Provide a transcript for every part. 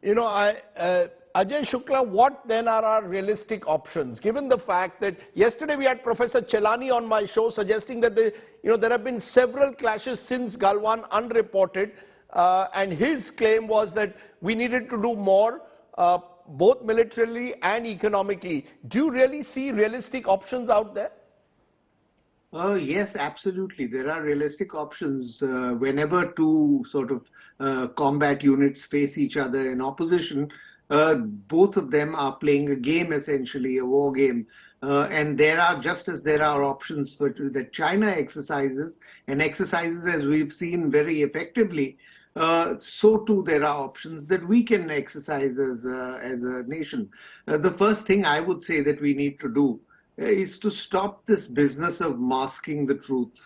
Ajay Shukla, what then are our realistic options, given the fact that yesterday we had Professor Chelani on my show suggesting that there have been several clashes since Galwan unreported, and his claim was that we needed to do more, both militarily and economically. Do you really see realistic options out there? Yes, absolutely. There are realistic options whenever two sort of combat units face each other in opposition. Both of them are playing a game, essentially, a war game. And there are, just as there are options that China exercises, and exercises, as we've seen, very effectively, so too there are options that we can exercise as a nation. The first thing I would say that we need to do is to stop this business of masking the truth.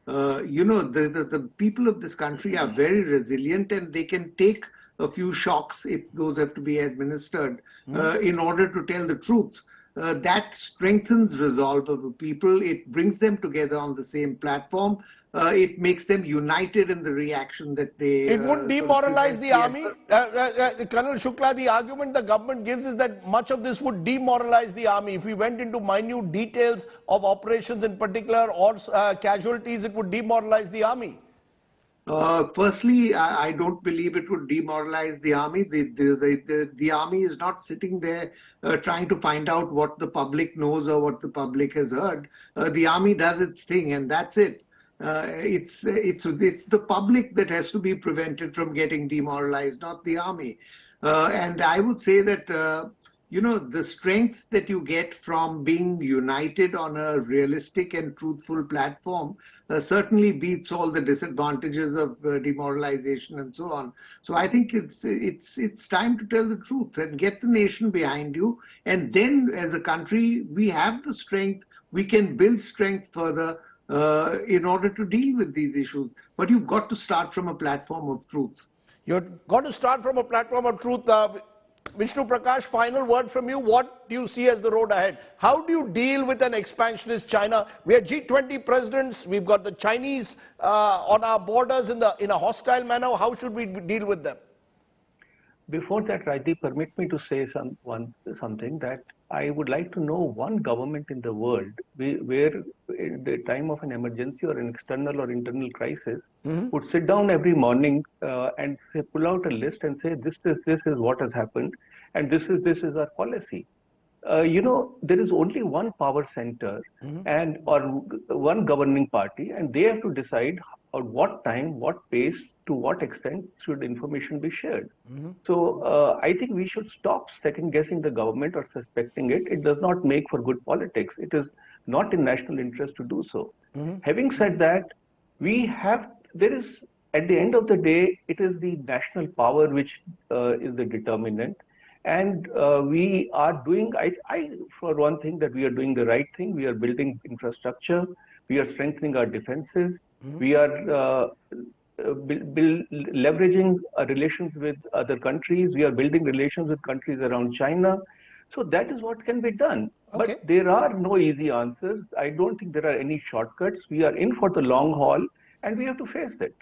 The people of this country are very resilient, and they can take a few shocks, if those have to be administered, in order to tell the truth. That strengthens resolve of the people. It brings them together on the same platform. It makes them united in the reaction that they... It would demoralize the army. Colonel Shukla, the argument the government gives is that much of this would demoralize the army. If we went into minute details of operations in particular or casualties, it would demoralize the army. Firstly, I don't believe it would demoralize the army. The army is not sitting there trying to find out what the public knows or what the public has heard. The army does its thing, and that's it. It's the public that has to be prevented from getting demoralized, not the army. And I would say that the strength that you get from being united on a realistic and truthful platform certainly beats all the disadvantages of demoralization and so on. So I think it's time to tell the truth and get the nation behind you. And then, as a country, we have the strength. We can build strength further in order to deal with these issues. But you've got to start from a platform of truth. You've got to start from a platform of truth. Vishnu Prakash, final word from you. What do you see as the road ahead? How do you deal with an expansionist China? We are G20 presidents. We've got the Chinese on our borders in a hostile manner. How should we deal with them? Before that, Rajdeep, permit me to say something that I would like to know one government in the world where in the time of an emergency or an external or internal crisis would sit down every morning and say, pull out a list and say, this is what has happened and this is our policy. There is only one power center or one governing party, and they have to decide at what time, what pace, to what extent should information be shared. So I think we should stop second guessing the government or suspecting it. It does not make for good politics. It is not in national interest to do so. Having said that, at the end of the day, it is the national power which is the determinant. And we are doing, for one thing, that we are doing the right thing. We are building infrastructure. We are strengthening our defenses. We are leveraging our relations with other countries. We are building relations with countries around China. So that is what can be done. Okay. But there are no easy answers. I don't think there are any shortcuts. We are in for the long haul, and we have to face it.